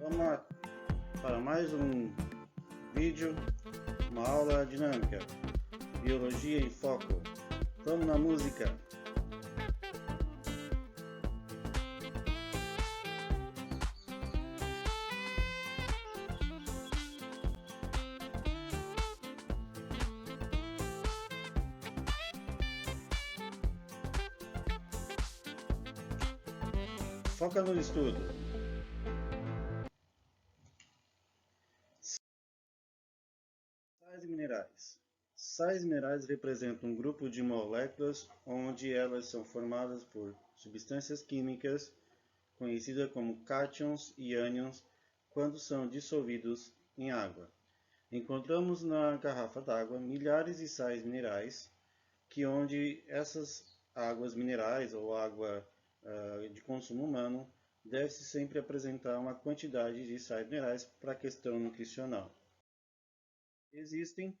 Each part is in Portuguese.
Vamos lá para mais um vídeo, uma aula dinâmica, Biologia em Foco. Vamos na música! Foca no estudo. Sais minerais. Sais minerais representam um grupo de moléculas onde elas são formadas por substâncias químicas conhecidas como cátions e ânions quando são dissolvidos em água. Encontramos na garrafa d'água milhares de sais minerais que onde essas águas minerais ou água de consumo humano deve-se sempre apresentar uma quantidade de sais minerais para a questão nutricional. Existem,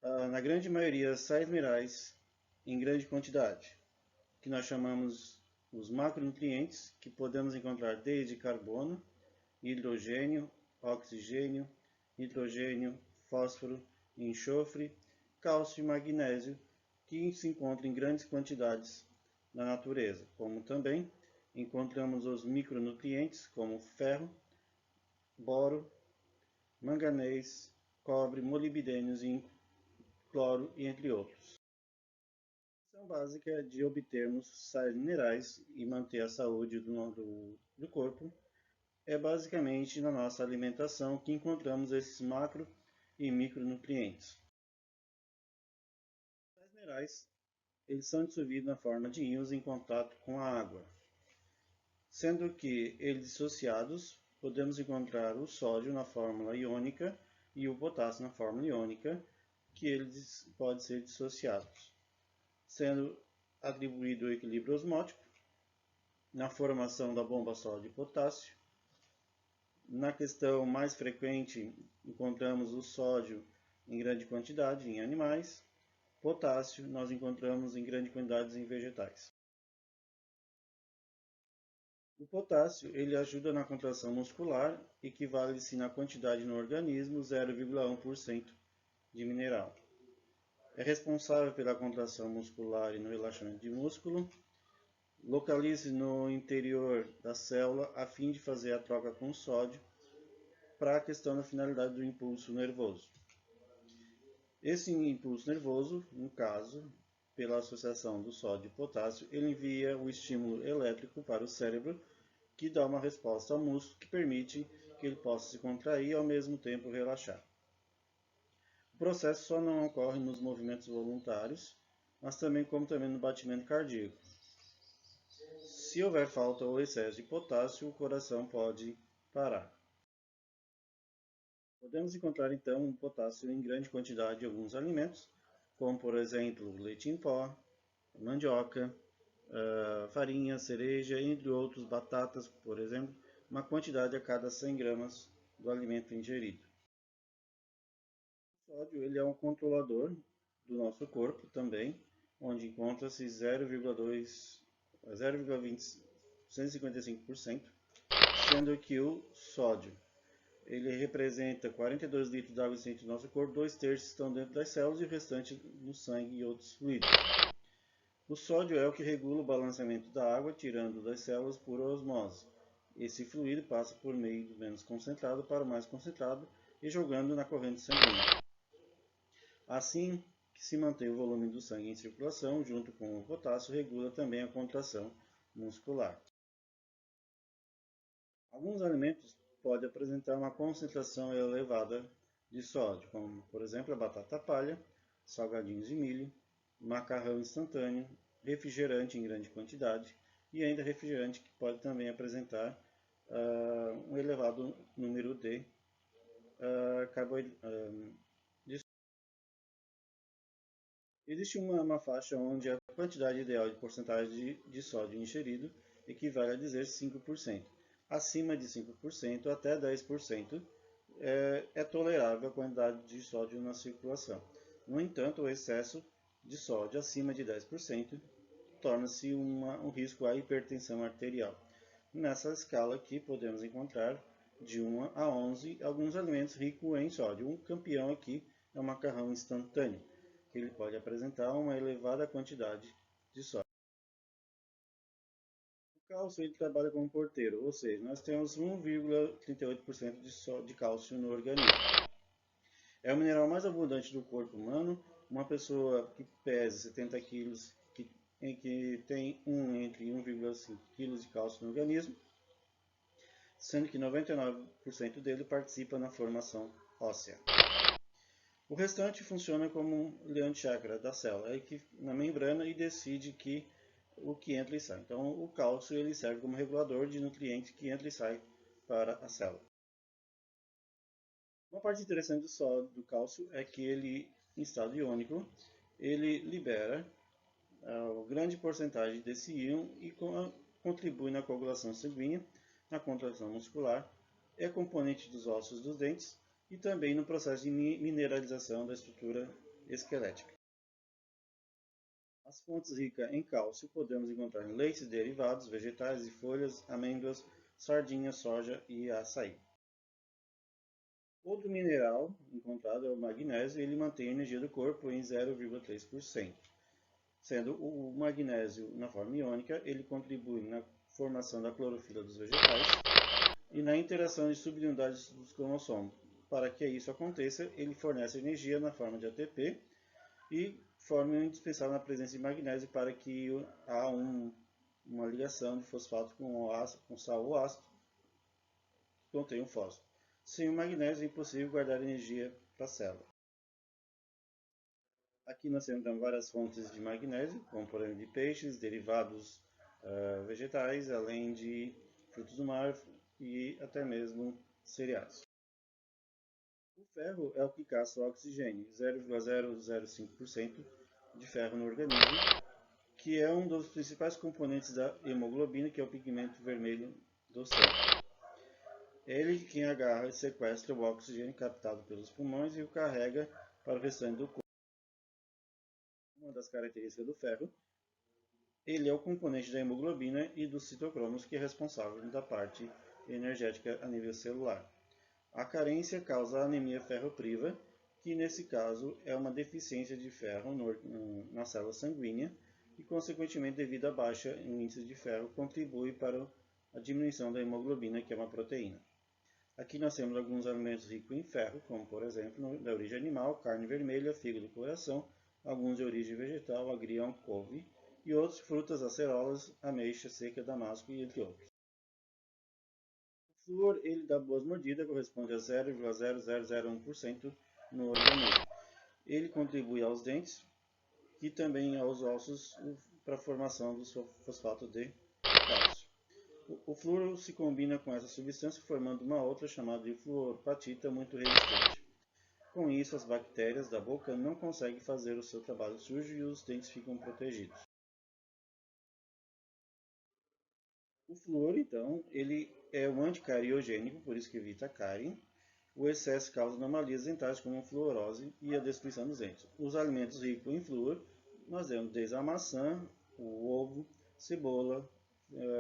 na grande maioria, sais minerais em grande quantidade, que nós chamamos os macronutrientes, que podemos encontrar desde carbono, hidrogênio, oxigênio, nitrogênio, fósforo, enxofre, cálcio e magnésio, que se encontram em grandes quantidades na natureza, como também encontramos os micronutrientes como ferro, boro, manganês, cobre, molibdênio, zinco, cloro e entre outros. A questão básica de obtermos sais minerais e manter a saúde do corpo é basicamente na nossa alimentação que encontramos esses macro e micronutrientes. Os sais minerais eles são dissolvidos na forma de íons em contato com a água, sendo que eles dissociados podemos encontrar o sódio na fórmula iônica e o potássio na fórmula iônica, que eles podem ser dissociados, sendo atribuído o equilíbrio osmótico na formação da bomba sódio-potássio. Na questão mais frequente, encontramos o sódio em grande quantidade em animais, potássio nós encontramos em grande quantidade em vegetais. O potássio ele ajuda na contração muscular, equivale-se na quantidade no organismo 0,1% de mineral. É responsável pela contração muscular e no relaxamento de músculo. Localiza-se no interior da célula a fim de fazer a troca com o sódio para a questão da finalidade do impulso nervoso. Esse impulso nervoso, no caso, pela associação do sódio e potássio, ele envia o estímulo elétrico para o cérebro, que dá uma resposta ao músculo que permite que ele possa se contrair e ao mesmo tempo relaxar. O processo só não ocorre nos movimentos voluntários, mas também no batimento cardíaco. Se houver falta ou excesso de potássio, o coração pode parar. Podemos encontrar então potássio em grande quantidade em alguns alimentos, como por exemplo leite em pó, mandioca, farinha, cereja, entre outros, batatas, por exemplo, uma quantidade a cada 100 gramas do alimento ingerido. O sódio ele é um controlador do nosso corpo também, onde encontra-se 0,255%, sendo que o sódio ele representa 42 litros de água existente no nosso corpo, 2/3 estão dentro das células e o restante no sangue e outros fluidos. O sódio é o que regula o balanceamento da água, tirando das células por osmose. Esse fluido passa por meio do menos concentrado para o mais concentrado e jogando na corrente sanguínea. Assim que se mantém o volume do sangue em circulação, junto com o potássio, regula também a contração muscular. Alguns alimentos podem apresentar uma concentração elevada de sódio, como por exemplo a batata palha, salgadinhos de milho, macarrão instantâneo, refrigerante em grande quantidade e ainda refrigerante que pode também apresentar um elevado número de carboidratos. Existe uma faixa onde a quantidade ideal de porcentagem de sódio ingerido equivale a dizer 5%. Acima de 5% até 10% é tolerável a quantidade de sódio na circulação. No entanto, o excesso de sódio acima de 10% torna-se um risco à hipertensão arterial. Nessa escala aqui podemos encontrar de 1 a 11 alguns alimentos ricos em sódio. Um campeão aqui é o macarrão instantâneo, que ele pode apresentar uma elevada quantidade de sódio. O cálcio ele trabalha como porteiro, ou seja, nós temos 1,38% de cálcio no organismo. É o mineral mais abundante do corpo humano. Uma pessoa que pesa 70 kg, que tem entre 1,5 kg de cálcio no organismo, sendo que 99% dele participa na formação óssea. O restante funciona como um leão de chácara da célula, que na membrana e decide o que entra e sai. Então, o cálcio ele serve como regulador de nutrientes que entra e sai para a célula. Uma parte interessante do cálcio é que ele, em estado iônico, ele libera grande porcentagem desse íon e contribui na coagulação sanguínea, na contração muscular, é componente dos ossos dos dentes e também no processo de mineralização da estrutura esquelética. As fontes ricas em cálcio podemos encontrar em leites derivados, vegetais e folhas, amêndoas, sardinha, soja e açaí. Outro mineral encontrado é o magnésio, e ele mantém a energia do corpo em 0,3%. Sendo o magnésio na forma iônica, ele contribui na formação da clorofila dos vegetais e na interação de subunidades dos cromossomos. Para que isso aconteça, ele fornece energia na forma de ATP e forma indispensável na presença de magnésio para que há uma ligação de fosfato com sal ou ácido que contém o fósforo. Sem o magnésio é impossível guardar energia para a célula. Aqui nós temos então várias fontes de magnésio, como por exemplo de peixes, derivados vegetais, além de frutos do mar e até mesmo cereais. O ferro é o que caça o oxigênio, 0,005% de ferro no organismo, que é um dos principais componentes da hemoglobina, que é o pigmento vermelho do sangue. Ele quem agarra e sequestra o oxigênio captado pelos pulmões e o carrega para o restante do corpo. Uma das características do ferro, ele é o componente da hemoglobina e dos citocromos, que é responsável da parte energética a nível celular. A carência causa a anemia ferropriva, que nesse caso é uma deficiência de ferro na célula sanguínea e, consequentemente, devido à baixa índice de ferro, contribui para a diminuição da hemoglobina, que é uma proteína. Aqui nós temos alguns alimentos ricos em ferro, como por exemplo, da origem animal, carne vermelha, fígado e coração, alguns de origem vegetal, agrião, couve, e outros frutas, acerolas, ameixa seca, damasco e entre outros. O flúor ele dá boas mordidas, corresponde a 0,0001% no organismo. Ele contribui aos dentes e também aos ossos para a formação do fosfato de cálcio. O flúor se combina com essa substância formando uma outra chamada de fluorpatita muito resistente. Com isso, as bactérias da boca não conseguem fazer o seu trabalho sujo e os dentes ficam protegidos. O flúor, então, ele é um anticariogênico, por isso que evita a cárie. O excesso causa anomalias dentárias como a fluorose e a destruição dos dentes. Os alimentos ricos em flúor, nós temos desde a maçã, o ovo, cebola,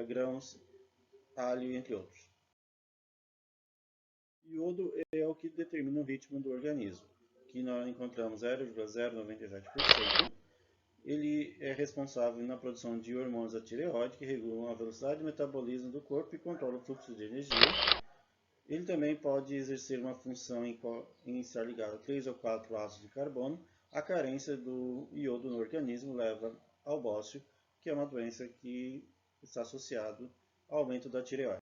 grãos, alho, entre outros. Iodo é o que determina o ritmo do organismo, que nós encontramos 0,097%. Ele é responsável na produção de hormônios da tireoide, que regulam a velocidade de metabolismo do corpo e controlam o fluxo de energia. Ele também pode exercer uma função em estar ligado a 3 ou 4 ácidos de carbono. A carência do iodo no organismo leva ao bócio, que é uma doença que está associada ao aumento da tireoide.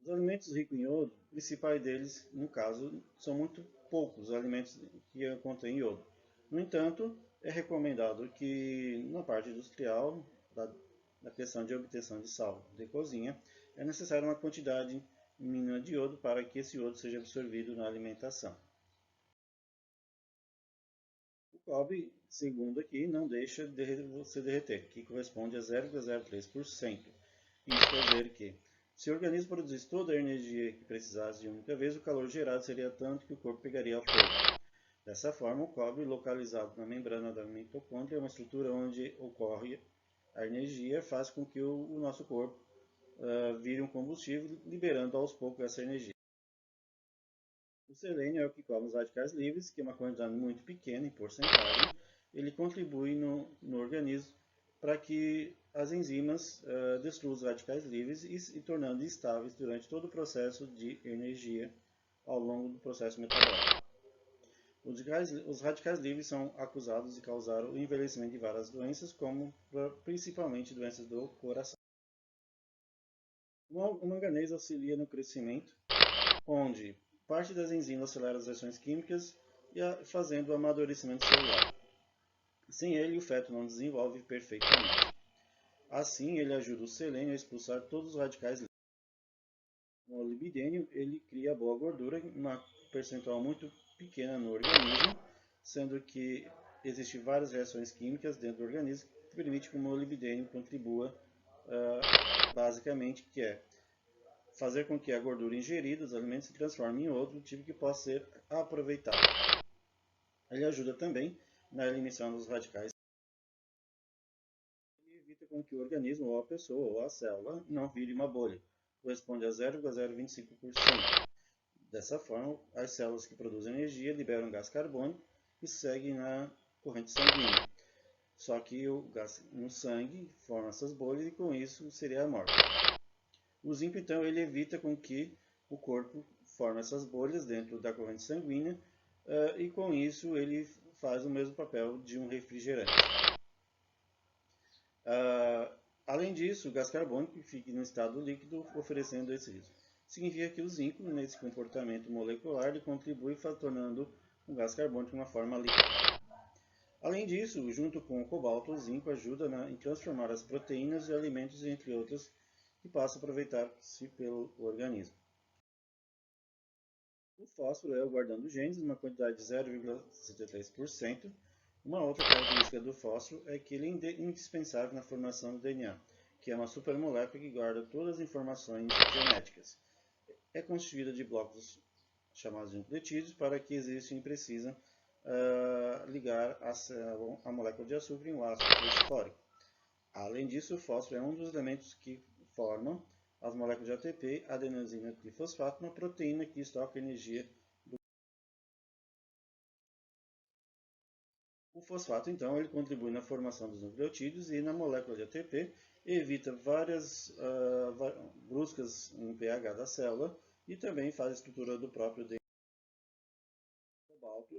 Os alimentos ricos em iodo, os principais deles, no caso, são muito poucos os alimentos que contêm iodo. No entanto, é recomendado que na parte industrial, da questão de obtenção de sal de cozinha, é necessária uma quantidade mínima de iodo para que esse iodo seja absorvido na alimentação. O cobre, segundo aqui, não deixa de se derreter, que corresponde a 0,03%. Isso quer dizer que, se o organismo produzisse toda a energia que precisasse de uma única vez, o calor gerado seria tanto que o corpo pegaria fogo. Dessa forma, o cobre, localizado na membrana da mitocôndria, é uma estrutura onde ocorre A energia faz com que o nosso corpo vire um combustível, liberando aos poucos essa energia. O selênio é o que come os radicais livres, que é uma quantidade muito pequena em porcentagem. Ele contribui no organismo para que as enzimas destruam os radicais livres e tornando estáveis durante todo o processo de energia ao longo do processo metabólico. Os radicais livres são acusados de causar o envelhecimento de várias doenças, como principalmente doenças do coração. O manganês auxilia no crescimento, onde parte das enzimas acelera as reações químicas fazendo o amadurecimento celular. Sem ele, o feto não desenvolve perfeitamente. Assim, ele ajuda o selênio a expulsar todos os radicais livres. O molibdênio, ele cria boa gordura, uma percentual muito pequena no organismo, sendo que existem várias reações químicas dentro do organismo que permitem que o molibdênio contribua basicamente, que é fazer com que a gordura ingerida dos alimentos se transforme em outro tipo que possa ser aproveitado. Ele ajuda também na eliminação dos radicais e evita com que o organismo, ou a pessoa, ou a célula, não vire uma bolha. Corresponde a 0,025%. Dessa forma, as células que produzem energia liberam gás carbônico e seguem na corrente sanguínea. Só que o gás no sangue forma essas bolhas e com isso seria a morte. O zinco, então, ele evita com que o corpo forme essas bolhas dentro da corrente sanguínea e com isso ele faz o mesmo papel de um refrigerante. Além disso, o gás carbônico fica no estado líquido, oferecendo esse risco. Significa que o zinco, nesse comportamento molecular, ele contribui tornando o gás carbônico uma forma líquida. Além disso, junto com o cobalto, o zinco ajuda em transformar as proteínas e alimentos, entre outros, que passam a aproveitar-se pelo organismo. O fósforo é o guardião dos genes, uma quantidade de 0,63%. Uma outra característica do fósforo é que ele é indispensável na formação do DNA, que é uma supermolécula que guarda todas as informações genéticas. É constituída de blocos chamados nucleotídeos para que existam e precisam ligar a molécula de açúcar em um ácido fosfórico. Além disso, o fósforo é um dos elementos que formam as moléculas de ATP, adenosina trifosfato, uma proteína que estoca energia. O fosfato, então, ele contribui na formação dos nucleotídeos e na molécula de ATP, evita várias bruscas no pH da célula e também faz a estrutura do próprio DNA. O cobalto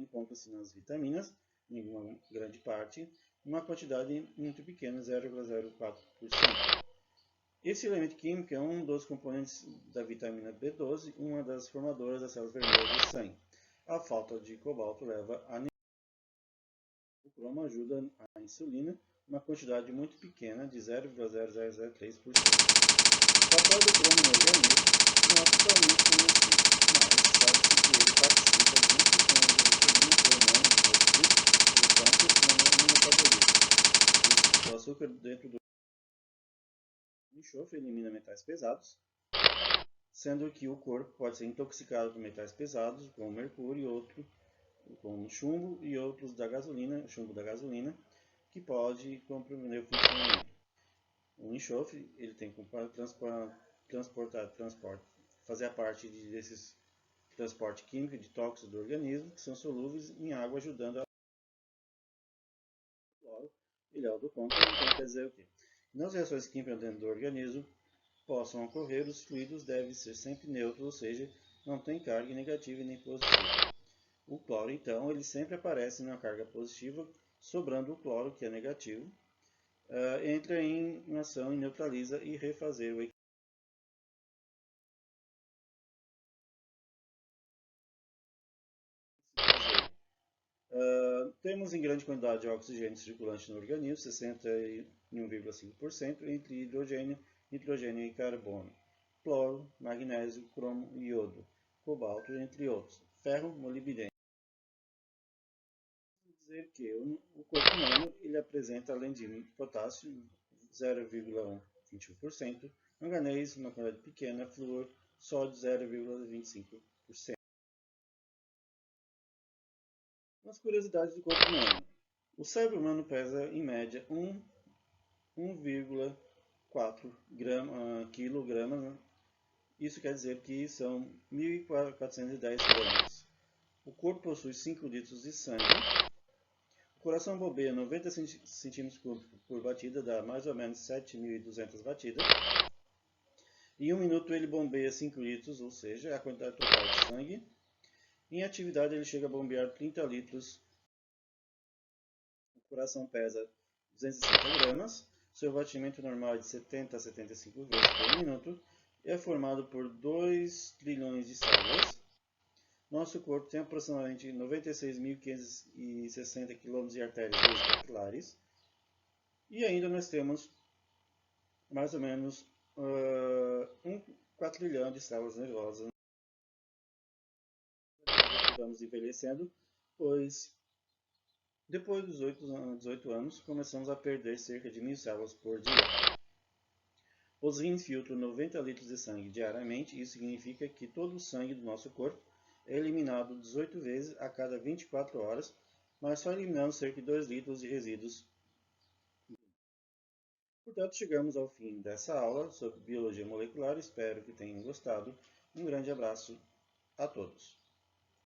encontra-se nas vitaminas, em uma grande parte, uma quantidade muito pequena, 0,04%. Esse elemento químico é um dos componentes da vitamina B12, uma das formadoras das células vermelhas do sangue. A falta de cobalto leva a anemia. O cromo ajuda a insulina, uma quantidade muito pequena, de 0,0003%. O papel do cromo no organismo não é totalmente conhecido, mas sabe-se que ele participa junto com os seguintes hormônios do pâncreas no metabolismo. O açúcar dentro do enxofre elimina metais pesados, sendo que o corpo pode ser intoxicado por metais pesados, como mercúrio, outro como chumbo e outros da gasolina, chumbo da gasolina, que pode comprometer o funcionamento. O enxofre ele tem que fazer a parte desses transporte químico de tóxicos do organismo, que são solúveis em água, ajudando a cloro. Ele é o do contra, então quer dizer o quê? Nas reações químicas dentro do organismo possam ocorrer, os fluidos devem ser sempre neutros, ou seja, não tem carga negativa nem positiva. O cloro, então, ele sempre aparece na carga positiva, sobrando o cloro, que é negativo, entra em ação e neutraliza e refazer o equilíbrio. Temos em grande quantidade de oxigênio circulante no organismo, 61,5%, entre hidrogênio, nitrogênio e carbono, cloro, magnésio, cromo e iodo, cobalto, entre outros, ferro, molibdênio. Dizer que o corpo humano ele apresenta, além de potássio, 0,21%, manganês, uma quantidade pequena, flúor, sódio, 0,25%. As curiosidades do corpo humano. O cérebro humano pesa, em média, 1,4 quilogramas, né? Isso quer dizer que são 1.410 gramas. O corpo possui 5 litros de sangue. O coração bombeia 90 centímetros cúbicos por batida, dá mais ou menos 7.200 batidas. Em 1 minuto ele bombeia 5 litros, ou seja, a quantidade total de sangue. Em atividade ele chega a bombear 30 litros. O coração pesa 260 gramas. Seu batimento normal é de 70 a 75 vezes por minuto. É formado por 2 trilhões de células. Nosso corpo tem aproximadamente 96.560 km de artérias capilares. E ainda nós temos mais ou menos 4 trilhão de células nervosas. Vamos envelhecendo, pois depois dos 18 anos começamos a perder cerca de 1.000 células por dia. Os rins filtram 90 litros de sangue diariamente. Isso significa que todo o sangue do nosso corpo é eliminado 18 vezes a cada 24 horas, mas só eliminando cerca de 2 litros de resíduos. Portanto, chegamos ao fim dessa aula sobre biologia molecular. Espero que tenham gostado. Um grande abraço a todos.